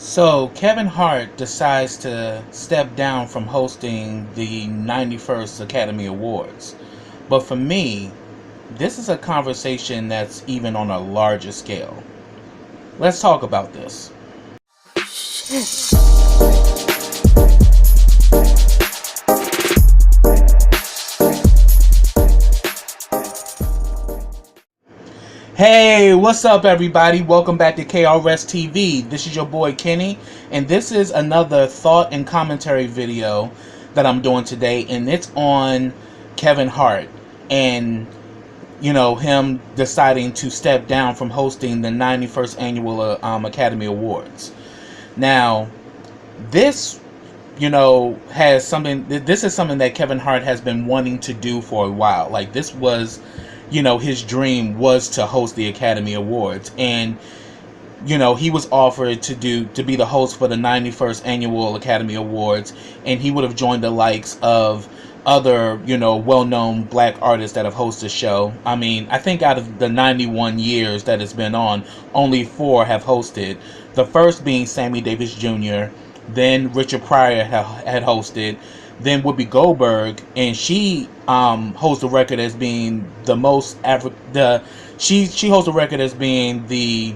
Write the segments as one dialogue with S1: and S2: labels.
S1: So Kevin Hart decides to step down from hosting the 91st Academy Awards. But for me, this is a conversation that's even on a larger scale. Let's talk about this. Hey, what's up everybody? Welcome back to KRS TV. This is your boy Kenny, and this is another thought and commentary video that I'm doing today, and it's on Kevin Hart and him deciding to step down from hosting the 91st annual Academy Awards. Now, this has something. This is something that Kevin Hart has been wanting to do for a while. Like, this was his dream was to host the Academy Awards, and he was offered to be the host for the 91st annual Academy Awards, and he would have joined the likes of other well-known black artists that have hosted the show. I mean, I think out of the 91 years that it's been on, only 4 have hosted. The first being Sammy Davis Jr., then Richard Pryor had hosted, then Whoopi Goldberg, and she holds the record as being the most she holds the record as being the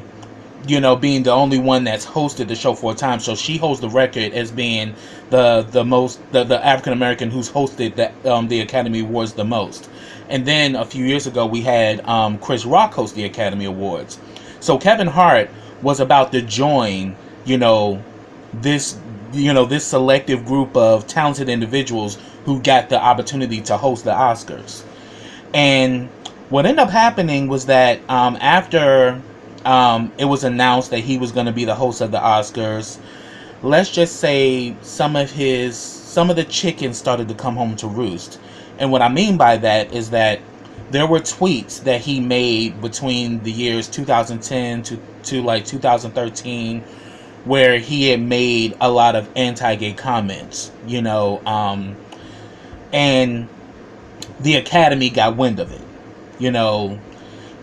S1: being the only one that's hosted the show 4 times. So she holds the record as being the African American who's hosted the Academy Awards the most. And then a few years ago we had Chris Rock host the Academy Awards. So Kevin Hart was about to join this selective group of talented individuals who got the opportunity to host the Oscars. And what ended up happening was that after it was announced that he was going to be the host of the Oscars, let's just say some of the chickens started to come home to roost. And what I mean by that is that there were tweets that he made between the years 2010 to like 2013 where he had made a lot of anti-gay comments, and the Academy got wind of it,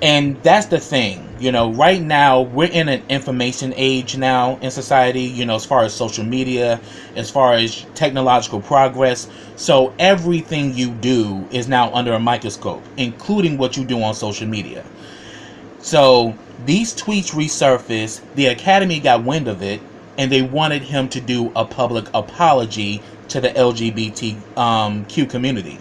S1: and that's the thing, right now we're in an information age now in society, as far as social media, as far as technological progress. So everything you do is now under a microscope, including what you do on social media. So these tweets resurfaced, the Academy got wind of it, and they wanted him to do a public apology to the LGBTQ community.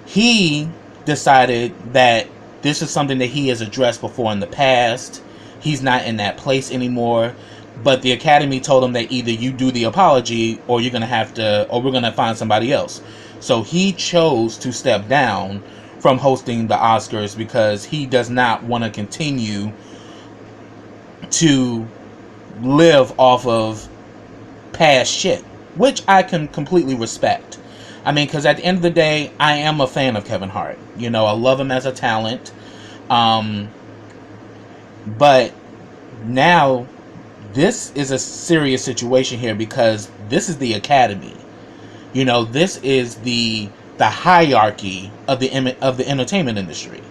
S1: He decided that this is something that he has addressed before in the past. He's not in that place anymore. But the Academy told him that either you do the apology or we're going to find somebody else. So he chose to step down from hosting the Oscars because he does not want to continue to live off of past shit, which I can completely respect. I mean, because at the end of the day, I am a fan of Kevin Hart. I love him as a talent. But now this is a serious situation here because this is the Academy. This is the hierarchy of the entertainment industry.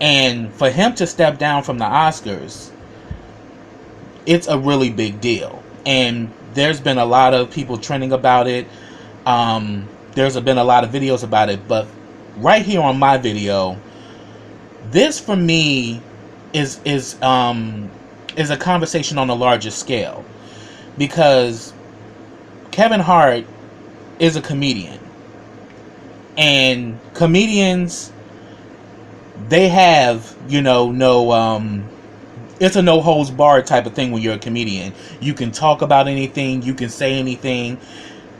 S1: And for him to step down from the Oscars, it's a really big deal. And there's been a lot of people trending about it. There's been a lot of videos about it. But right here on my video, this for me is a conversation on a larger scale. Because Kevin Hart is a comedian. And comedians, they have, it's a no holds barred type of thing when you're a comedian. You can talk about anything, you can say anything,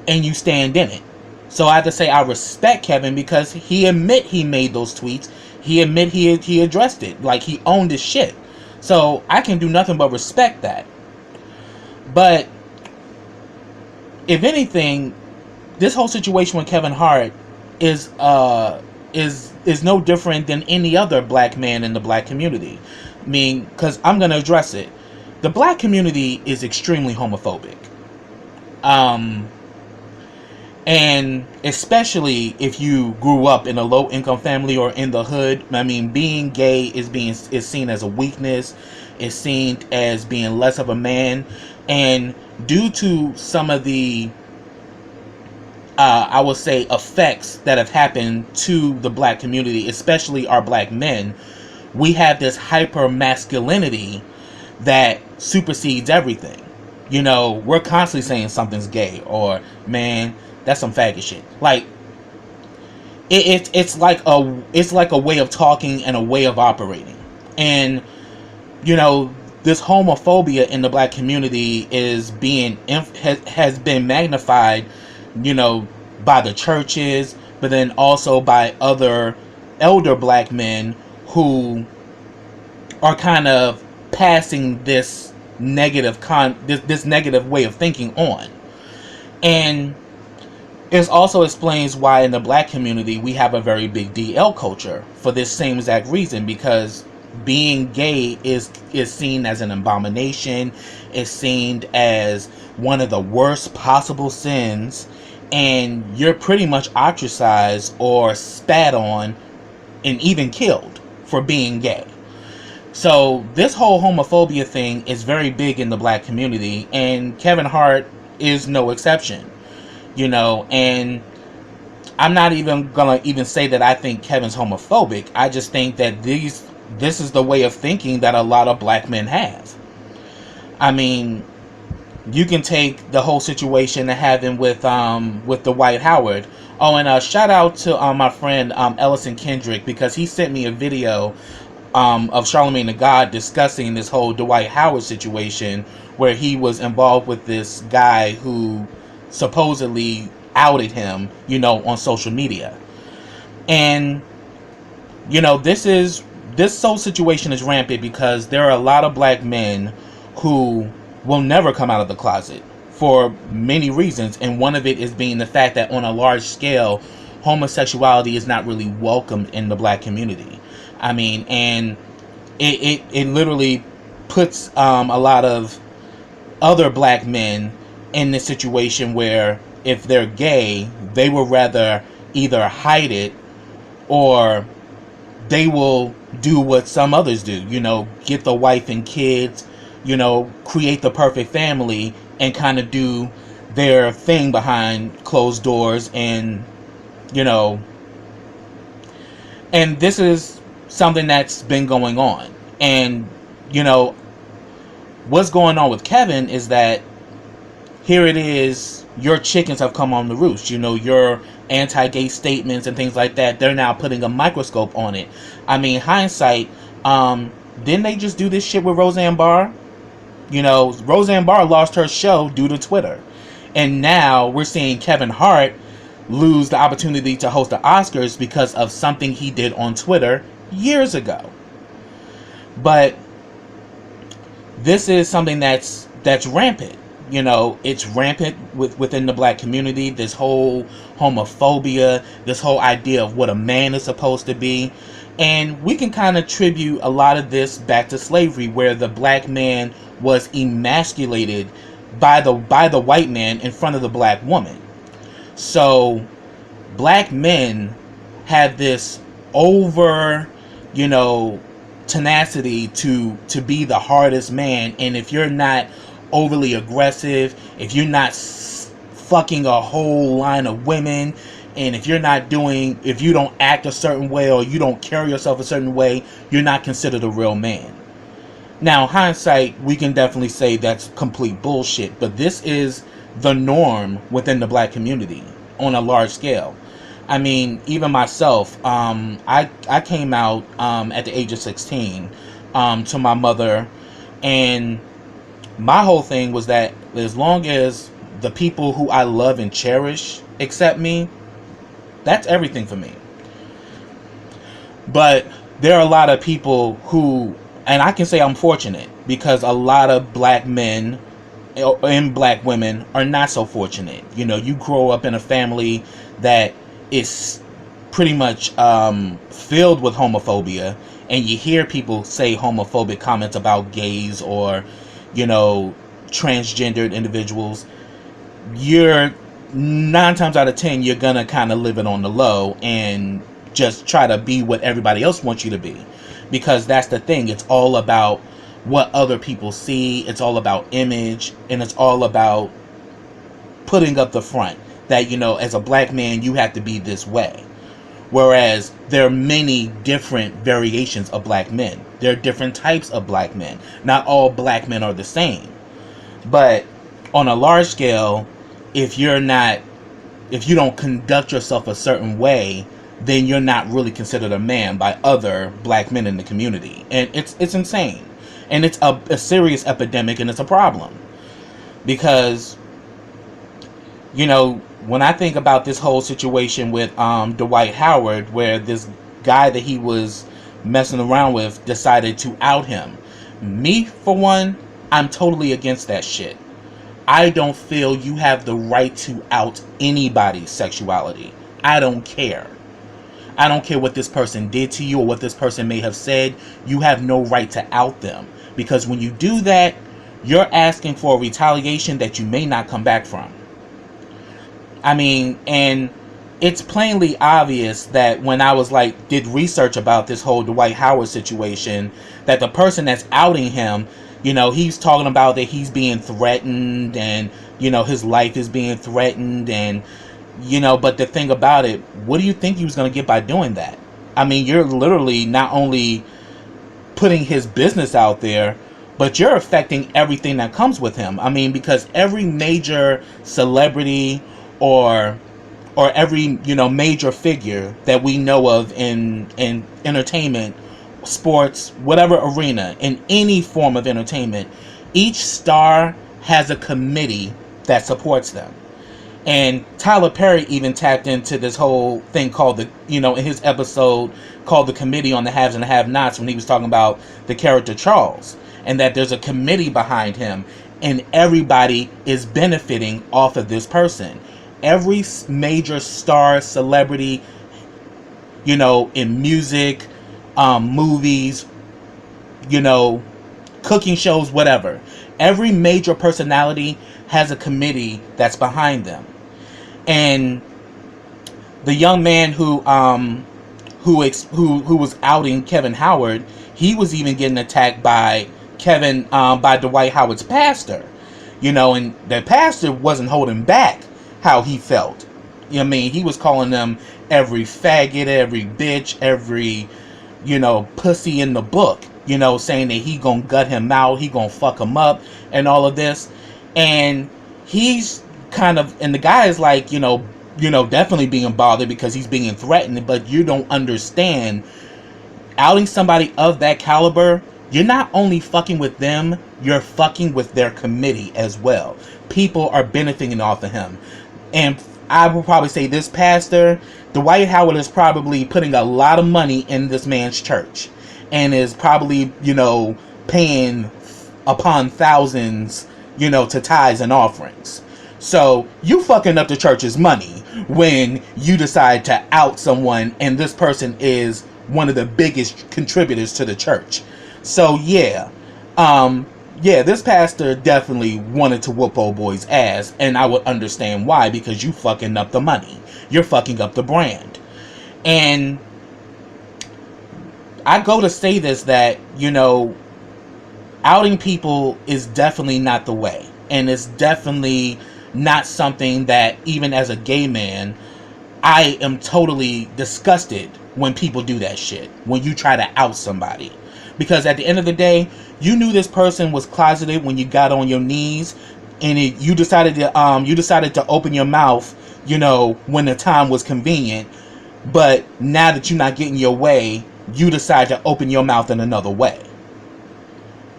S1: and you stand in it. So I have to say I respect Kevin because he made those tweets. He he addressed it. Like, he owned his shit. So I can do nothing but respect that. But if anything, this whole situation with Kevin Hart is no different than any other black man in the black community. I mean, because I'm going to address it. The black community is extremely homophobic. And especially if you grew up in a low income family or in the hood, I mean, being gay is seen as a weakness. is seen as being less of a man. And due to some of the I would say effects that have happened to the black community, especially our black men, we have this hyper masculinity that supersedes everything. You know, we're constantly saying something's gay, or man, that's some faggot shit. Like it's like a way of talking and a way of operating. And you know, this homophobia in the black community is has been magnified, you know, by the churches, but then also by other elder black men who are kind of passing this negative this negative way of thinking on. And it also explains why in the black community we have a very big DL culture for this same exact reason, because being gay is seen as an abomination, is seen as one of the worst possible sins, and you're pretty much ostracized or spat on and even killed for being gay. So this whole homophobia thing is very big in the black community, and Kevin Hart is no exception. You know, and I'm not even gonna even say that I think Kevin's homophobic. I just think that this is the way of thinking that a lot of black men have. I mean, you can take the whole situation that happened with Dwight Howard. Oh, and shout out to my friend Ellison Kendrick, because he sent me a video of Charlemagne the God discussing this whole Dwight Howard situation, where he was involved with this guy who supposedly outed him, you know, on social media. And you know, this whole situation is rampant because there are a lot of black men who will never come out of the closet for many reasons, and one of it is being the fact that on a large scale, homosexuality is not really welcomed in the black community. I mean, and it literally puts a lot of other black men in this situation where if they're gay, they will rather either hide it, or they will do what some others do, you know, get the wife and kids, you know, create the perfect family, and kind of do their thing behind closed doors. And you know, and this is something that's been going on. And you know, what's going on with Kevin is that here it is, your chickens have come on the roost. You know, your anti-gay statements and things like that, they're now putting a microscope on it. I mean, hindsight, didn't they just do this shit with Roseanne Barr? You know, Roseanne Barr lost her show due to Twitter. And now we're seeing Kevin Hart lose the opportunity to host the Oscars because of something he did on Twitter years ago. But this is something that's rampant. You know, it's rampant within the black community, this whole homophobia, this whole idea of what a man is supposed to be. And we can kind of attribute a lot of this back to slavery, where the black man was emasculated by the white man in front of the black woman. So black men have this over, you know, tenacity to be the hardest man. And if you're not overly aggressive, if you're not fucking a whole line of women, and if you don't act a certain way, or you don't carry yourself a certain way, you're not considered a real man. Now, hindsight, we can definitely say that's complete bullshit, but this is the norm within the black community on a large scale. I mean, even myself, I came out at the age of 16 to my mother, and my whole thing was that as long as the people who I love and cherish accept me, that's everything for me. But there are a lot of people who, and I can say I'm fortunate, because a lot of black men and black women are not so fortunate. You know, you grow up in a family that is pretty much filled with homophobia, and you hear people say homophobic comments about gays or, you know, transgendered individuals. You're 9 times out of 10, you're gonna kind of live it on the low and just try to be what everybody else wants you to be, because that's the thing. It's all about what other people see. It's all about image, and it's all about putting up the front that, you know, as a black man, you have to be this way. Whereas there are many different variations of black men. There are different types of black men. Not all black men are the same. But on a large scale, if you don't conduct yourself a certain way, then you're not really considered a man by other black men in the community. And it's insane. And it's a serious epidemic, and it's a problem. Because, you know, when I think about this whole situation with Dwight Howard, where this guy that he was messing around with decided to out him. Me, for one, I'm totally against that shit. I don't feel you have the right to out anybody's sexuality. I don't care. I don't care what this person did to you or what this person may have said. You have no right to out them. Because when you do that, you're asking for a retaliation that you may not come back from. I mean, and it's plainly obvious that when I was did research about this whole Dwight Howard situation, that the person that's outing him, you know, he's talking about that he's being threatened and, you know, his life is being threatened and, you know, but the thing about it, what do you think he was going to get by doing that? I mean, you're literally not only putting his business out there, but you're affecting everything that comes with him. I mean, because every major celebrity or every, you know, major figure that we know of in entertainment, sports, whatever arena, in any form of entertainment, each star has a committee that supports them. And Tyler Perry even tapped into this whole thing called in his episode called The Committee on the Haves and the Have-Nots, when he was talking about the character Charles, and that there's a committee behind him and everybody is benefiting off of this person. Every major star, celebrity, you know, in music, movies, you know, cooking shows, whatever. Every major personality has a committee that's behind them. And the young man who was outing Kevin Howard, he was even getting attacked by by Dwight Howard's pastor. You know, and the pastor wasn't holding back how he felt. You know what I mean? He was calling them every faggot, every bitch, every, you know, pussy in the book. You know, saying that he gonna gut him out, he gonna fuck him up, and all of this. And he's kind of, and the guy is like, you know, definitely being bothered because he's being threatened. But you don't understand, outing somebody of that caliber, you're not only fucking with them, you're fucking with their committee as well. People are benefiting off of him. And I will probably say this pastor, Dwight Howard, is probably putting a lot of money in this man's church. And is probably, you know, paying upon thousands, you know, to tithes and offerings. So you fucking up the church's money when you decide to out someone and this person is one of the biggest contributors to the church. So yeah, this pastor definitely wanted to whoop old boy's ass, and I would understand why, because you fucking up the money. You're fucking up the brand. And I go to say this, that, you know, outing people is definitely not the way. And it's definitely not something that, even as a gay man, I am totally disgusted when people do that shit. When you try to out somebody. Because at the end of the day, you knew this person was closeted when you got on your knees. And you decided to open your mouth, you know, when the time was convenient. But now that you're not getting your way, you decide to open your mouth in another way.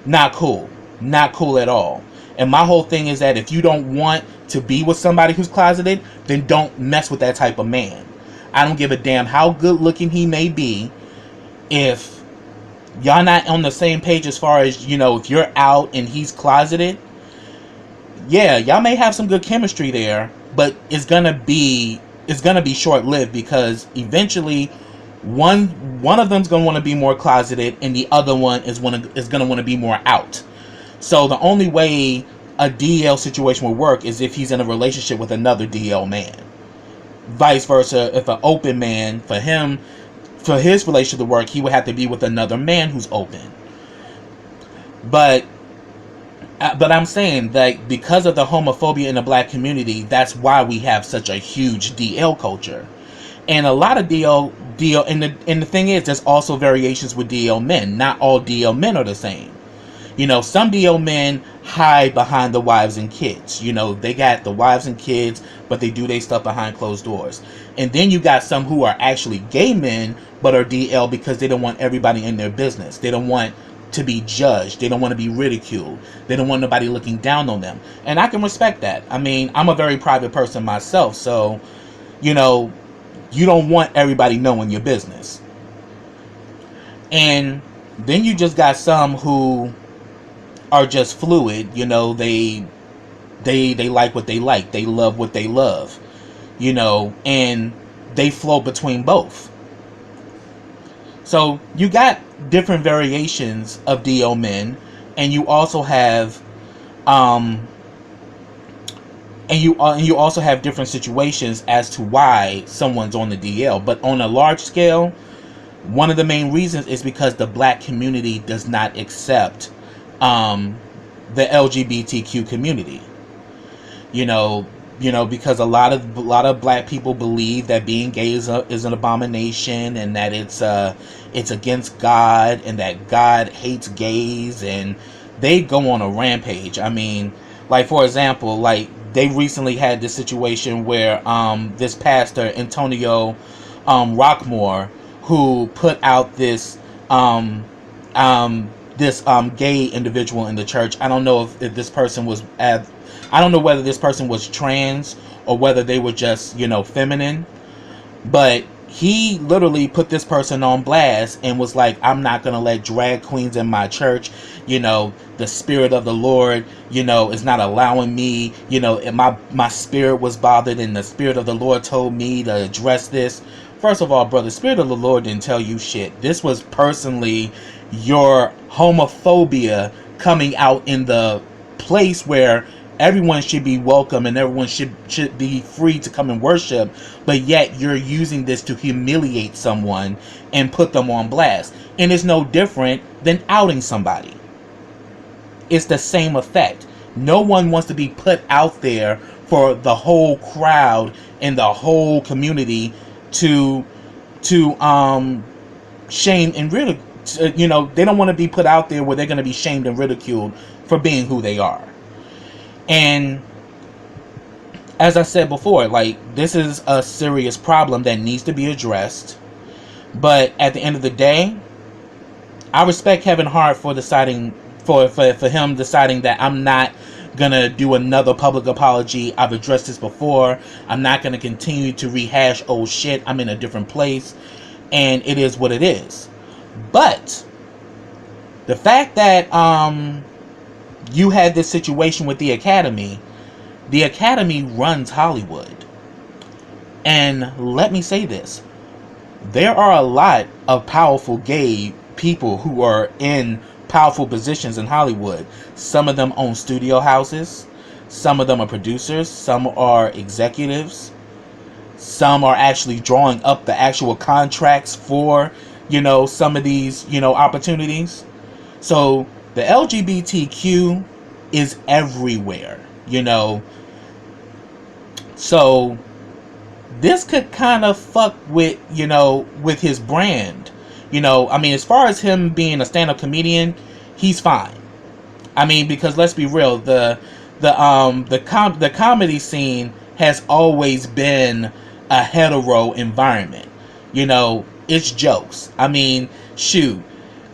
S1: Not cool. Not cool at all. And my whole thing is that if you don't want to be with somebody who's closeted, then don't mess with that type of man. I don't give a damn how good looking he may be. If y'all not on the same page as far as, you know, if you're out and he's closeted, yeah, y'all may have some good chemistry there, but it's gonna be short-lived, because eventually one of them's gonna want to be more closeted and the other one is gonna want to be more out. So the only way a DL situation will work is if he's in a relationship with another DL man. Vice versa, if an open man, for his relationship to work, he would have to be with another man who's open. But I'm saying that because of the homophobia in the black community, that's why we have such a huge DL culture. And a lot of DL, and the thing is, there's also variations with DL men. Not all DL men are the same. You know, some DL men hide behind the wives and kids. You know, they got the wives and kids, but they do their stuff behind closed doors. And then you got some who are actually gay men, but are DL because they don't want everybody in their business. They don't want to be judged. They don't want to be ridiculed. They don't want nobody looking down on them. And I can respect that. I mean, I'm a very private person myself, so, you know, you don't want everybody knowing your business. And then you just got some who are just fluid. You know, they like what they like. They love what they love. You know, and they float between both. So you got different variations of DL men, and you also have and you also have different situations as to why someone's on the DL. But on a large scale, one of the main reasons is because the black community does not accept the LGBTQ community. You know, because a lot of black people believe that being gay is an abomination, and that it's against God, and that God hates gays, and they go on a rampage. I mean, like, for example, like, they recently had this situation where this pastor, Antonio Roquemore, who put out this gay individual in the church. I don't know if this person was I don't know whether this person was trans or whether they were just, you know, feminine, but he literally put this person on blast and was like, I'm not going to let drag queens in my church. You know, the Spirit of the Lord, you know, is not allowing me, you know, and my spirit was bothered, and the Spirit of the Lord told me to address this. First of all, brother, Spirit of the Lord didn't tell you shit. This was personally your homophobia coming out in the place where everyone should be welcome and everyone should be free to come and worship, but yet you're using this to humiliate someone and put them on blast. And it's no different than outing somebody. It's the same effect. No one wants to be put out there for the whole crowd and the whole community to shame and ridicule. You know, they don't want to be put out there where they're going to be shamed and ridiculed for being who they are. And as I said before, like, this is a serious problem that needs to be addressed. But at the end of the day, I respect Kevin Hart for deciding for him deciding that I'm not gonna do another public apology. I've addressed this before. I'm not gonna continue to rehash old shit. I'm in a different place, and it is what it is. But the fact that you had this situation with the Academy runs Hollywood. And let me say this. There are a lot of powerful gay people who are in powerful positions in Hollywood. Some of them own studio houses. Some of them are producers. Some are executives. Some are actually drawing up the actual contracts for, you know, some of these, you know, opportunities. So the LGBTQ is everywhere, you know. So this could kind of fuck with, you know, with his brand. You know, I mean, as far as him being a stand-up comedian, he's fine. I mean, because let's be real, the comedy scene has always been a hetero environment. You know, it's jokes. I mean, shoot,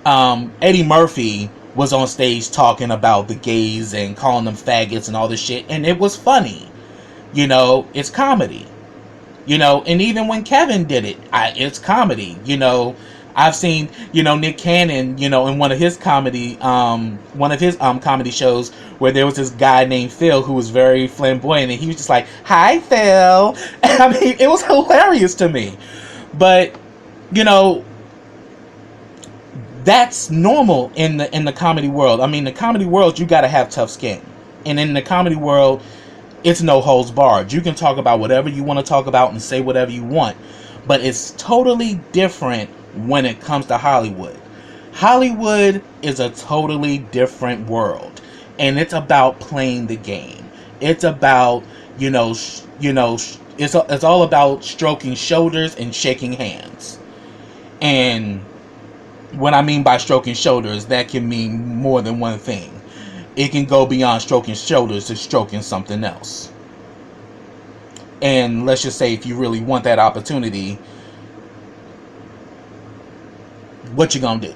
S1: Eddie Murphy was on stage talking about the gays and calling them faggots and all this shit, and it was funny. You know, it's comedy. You know, and even when Kevin did it, it's comedy. You know, I've seen, you know, Nick Cannon, you know, in one of his comedy shows where there was this guy named Phil who was very flamboyant, and he was just like, "Hi, Phil." I mean, it was hilarious to me. But, you know, that's normal in the comedy world. I mean, the comedy world, you gotta have tough skin. And in the comedy world, it's no holds barred. You can talk about whatever you want to talk about and say whatever you want. But it's totally different when it comes to Hollywood. Hollywood is a totally different world, and it's about playing the game. It's about, it's all about stroking shoulders and shaking hands. And what I mean by stroking shoulders, that can mean more than one thing. It can go beyond stroking shoulders to stroking something else. And let's just say, if you really want that opportunity, what you gonna do?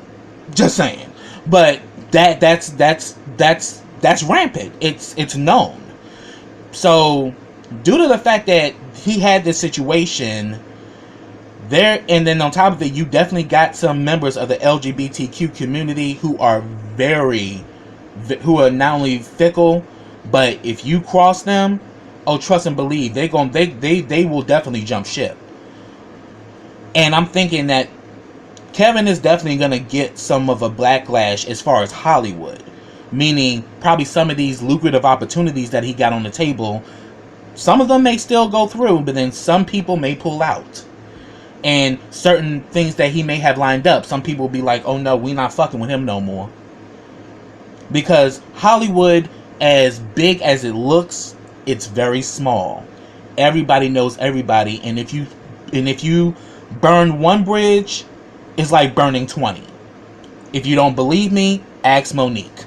S1: Just saying. But that's rampant. It's known. So due to the fact that he had this situation there, and then on top of it, you definitely got some members of the LGBTQ community who are not only fickle, but if you cross them, oh, trust and believe, they will definitely jump ship. And I'm thinking that Kevin is definitely going to get some of a backlash as far as Hollywood. Meaning, probably some of these lucrative opportunities that he got on the table, some of them may still go through, but then some people may pull out. And certain things that he may have lined up, some people will be like, oh no, we not fucking with him no more. Because Hollywood, as big as it looks, it's very small. Everybody knows everybody, and if you burn one bridge, it's like burning 20. If you don't believe me, ask Monique.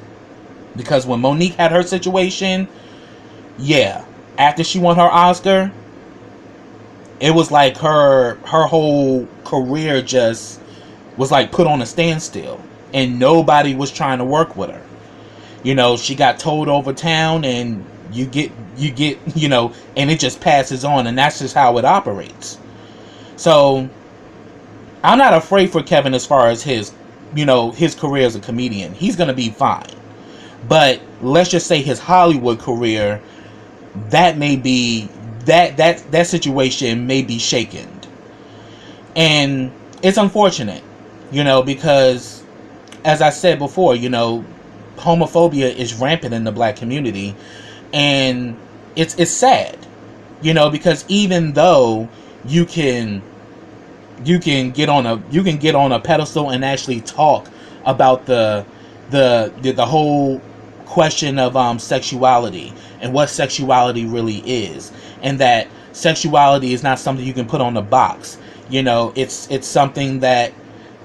S1: Because when Monique had her situation, yeah, after she won her Oscar, it was like her whole career just was like put on a standstill, and nobody was trying to work with her. She got told over town, and you get, and it just passes on, and that's just how it operates. So I'm not afraid for Kevin as far as his career as a comedian. He's going to be fine. But let's just say his Hollywood career, that may be, that situation may be shaken. And it's unfortunate, because as I said before, homophobia is rampant in the black community. And it's sad, because even though you can get on a pedestal and actually talk about the whole question of sexuality and what sexuality really is, and that sexuality is not something you can put on a box. It's something that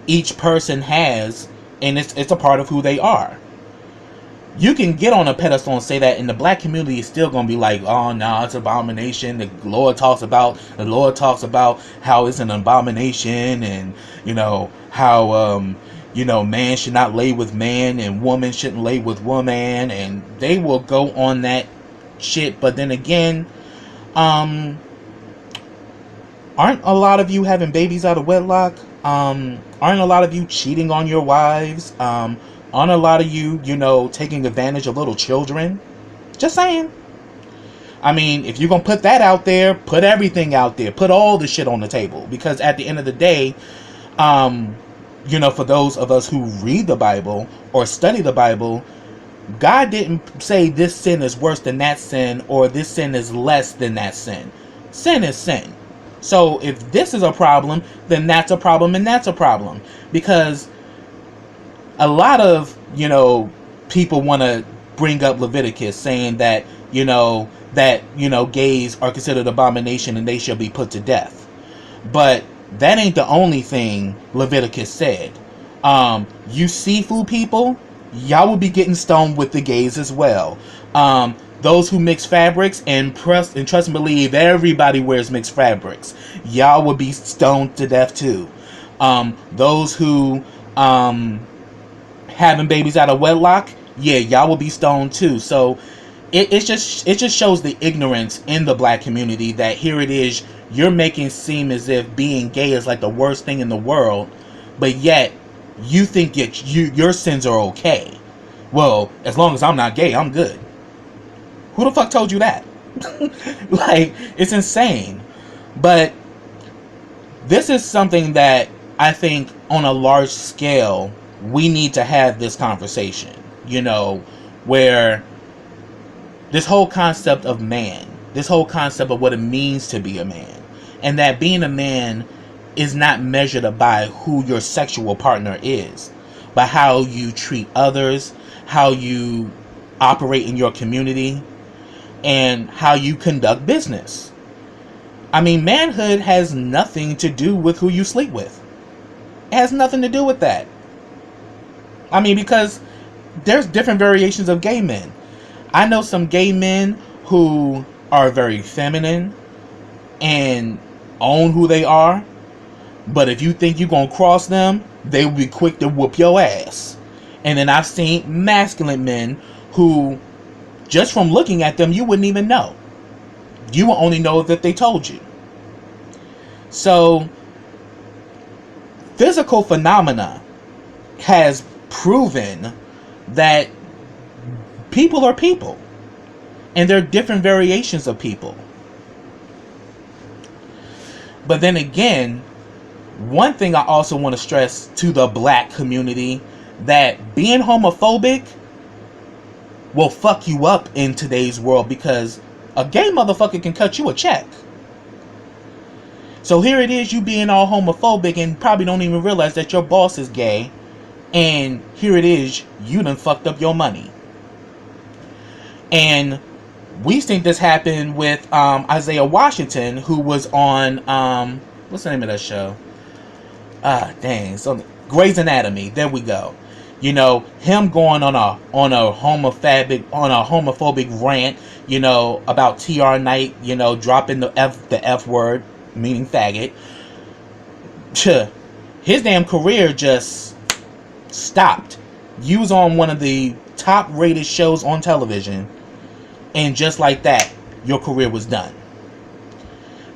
S1: each person has, and it's a part of who they are. You can get on a pedestal and say that, and the black community is still going to be like, oh no, it's an abomination. The Lord talks about how it's an abomination, and how man should not lay with man, and woman shouldn't lay with woman, and they will go on that shit. But then again, aren't a lot of you having babies out of wedlock? Aren't a lot of you cheating on your wives? Aren't a lot of you, taking advantage of little children? Just saying. I mean, if you're going to put that out there, put everything out there. Put all the shit on the table. Because at the end of the day, for those of us who read the Bible or study the Bible, God didn't say this sin is worse than that sin, or this sin is less than that sin. Sin is sin. So if this is a problem, then that's a problem, and that's a problem. Because a lot of, people want to bring up Leviticus, saying that, gays are considered abomination and they shall be put to death. But that ain't the only thing Leviticus said. You seafood people, y'all will be getting stoned with the gays as well. Those who mix fabrics, and trust and believe, everybody wears mixed fabrics, y'all will be stoned to death too. Those who having babies out of wedlock, yeah, y'all will be stoned too. So it just shows the ignorance in the black community, that here it is, you're making it seem as if being gay is like the worst thing in the world, but yet you think your sins are okay. Well, as long as I'm not gay, I'm good. Who the fuck told you that? Like, it's insane. But this is something that I think on a large scale we need to have this conversation, where this whole concept of man, this whole concept of what it means to be a man, and that being a man is not measured by who your sexual partner is. but how you treat others, how you operate in your community, and how you conduct business. I mean, manhood has nothing to do with who you sleep with. It has nothing to do with that. I mean, because there's different variations of gay men. I know some gay men who are very feminine and own who they are, but if you think you're gonna cross them, they will be quick to whoop your ass. And then I've seen masculine men who, just from looking at them, you wouldn't even know. You will only know that they told you. So, physical phenomena has proven that people are people. And there are different variations of people. But then again, one thing I also want to stress to the black community, that being homophobic will fuck you up in today's world, because a gay motherfucker can cut you a check. So here it is, you being all homophobic and probably don't even realize that your boss is gay, and here it is, you done fucked up your money. And we've seen this happen with Isaiah Washington, who was on what's the name of that show? So Grey's Anatomy. There we go. You know, him going on a homophobic rant, you know, about TR Knight, you know, dropping the F word, meaning faggot. His damn career just stopped. You was on one of the top rated shows on television, and just like that, your career was done.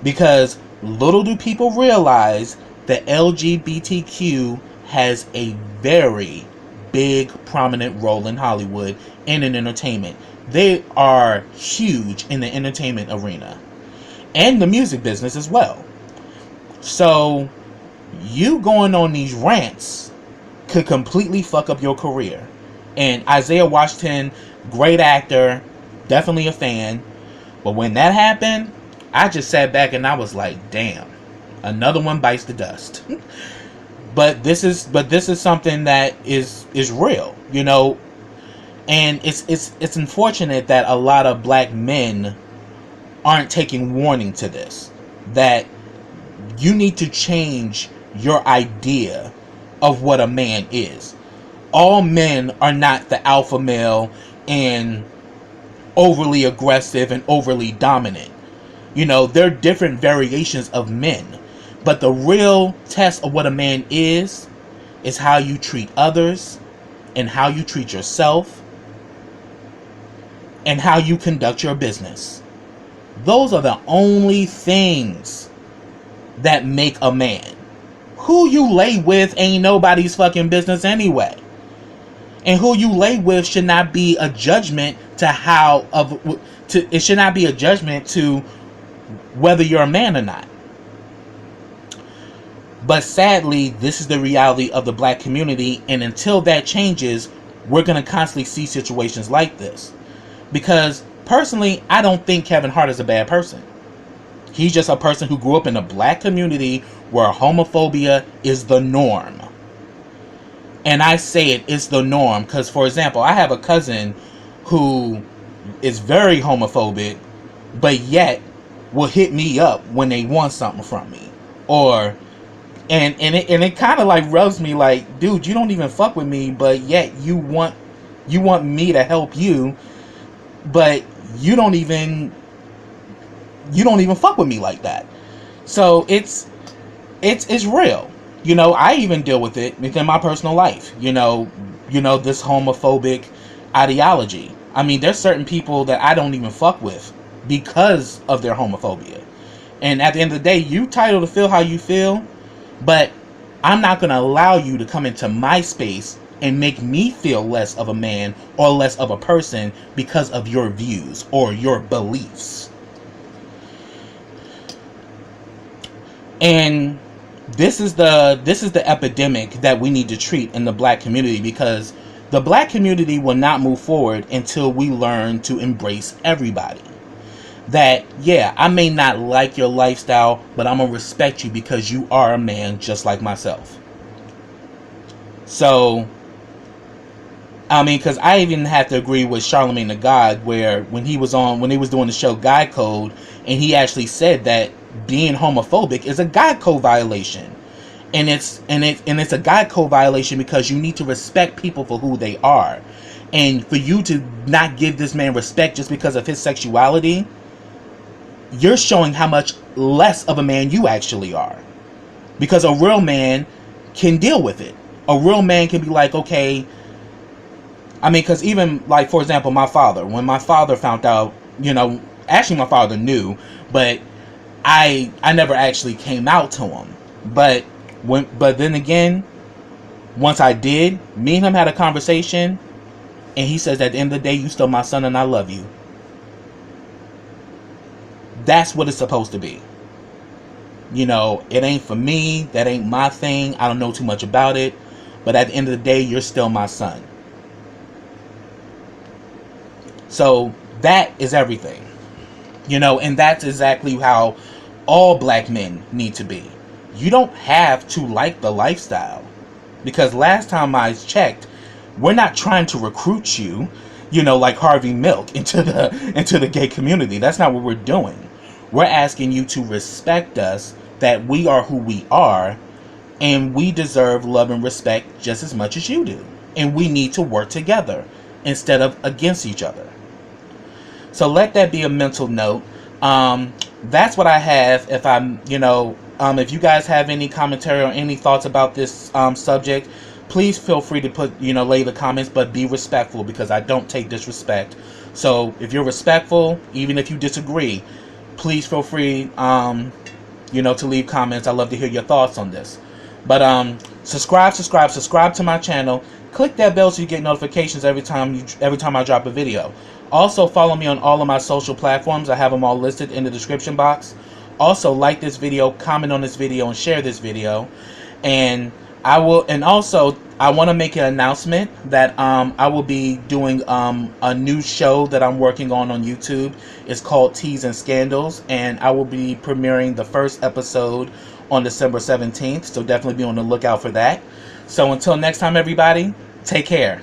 S1: Because little do people realize that LGBTQ has a very big, prominent role in Hollywood and in entertainment. They are huge in the entertainment arena and the music business as well. So you going on these rants could completely fuck up your career. And Isaiah Washington, great actor, definitely a fan. But when that happened, I just sat back and I was like, damn, another one bites the dust. But this is something that is real, you know. And it's unfortunate that a lot of black men aren't taking warning to this. That you need to change your idea of what a man is. All men are not the alpha male and overly aggressive and overly dominant. You know, there are different variations of men. But the real test of what a man is how you treat others, and how you treat yourself, and how you conduct your business. Those are the only things that make a man. Who you lay with ain't nobody's fucking business anyway. And who you lay with should not be a judgment it should not be a judgment to whether you're a man or not. But sadly, this is the reality of the black community, and until that changes, we're going to constantly see situations like this. Because personally, I don't think Kevin Hart is a bad person. He's just a person who grew up in a black community where homophobia is the norm. And I say it's the norm because, for example, I have a cousin who is very homophobic, but yet will hit me up when they want something from me. And it kind of like rubs me like, dude, you don't even fuck with me, but yet you want me to help you, but you don't even fuck with me like that. So it's real. You know, I even deal with it within my personal life. You know, this homophobic ideology. I mean, there's certain people that I don't even fuck with because of their homophobia. And at the end of the day, you entitled to feel how you feel, but I'm not going to allow you to come into my space and make me feel less of a man or less of a person because of your views or your beliefs. And this is the epidemic that we need to treat in the black community, because the black community will not move forward until we learn to embrace everybody. That, yeah, I may not like your lifestyle, but I'm going to respect you because you are a man just like myself. So, I mean, because I even have to agree with Charlemagne the God, where when he was doing the show Guy Code, and he actually said that being homophobic is a Guy Code violation, and it's a Guy Code violation because you need to respect people for who they are, and for you to not give this man respect just because of his sexuality, you're showing how much less of a man you actually are, because a real man can deal with it. A real man can be like, okay. I mean, because even, like, for example, my father, when my father found out, actually my father knew, but I never actually came out to him. But then again, once I did, me and him had a conversation, and he says, at the end of the day, you still my son and I love you. That's what it's supposed to be. It ain't for me, that ain't my thing, I don't know too much about it, but at the end of the day, you're still my son. So that is everything, and that's exactly how all black men need to be. You don't have to like the lifestyle, because last time I checked, we're not trying to recruit you, like Harvey Milk into the gay community. That's not what we're doing. We're asking you to respect us, that we are who we are, and we deserve love and respect just as much as you do. And we need to work together instead of against each other. So let that be a mental note. That's what I have. If you guys have any commentary or any thoughts about this subject, please feel free to lay the comments, but be respectful, because I don't take disrespect. So if you're respectful, even if you disagree, please feel free, to leave comments. I love to hear your thoughts on this. But subscribe to my channel. Click that bell so you get notifications every time I drop a video. Also, follow me on all of my social platforms. I have them all listed in the description box. Also, like this video, comment on this video, and share this video. And I want to make an announcement that I will be doing a new show that I'm working on YouTube. It's called Teas and Scandals, and I will be premiering the first episode on December 17th. So definitely be on the lookout for that. So until next time, everybody, take care.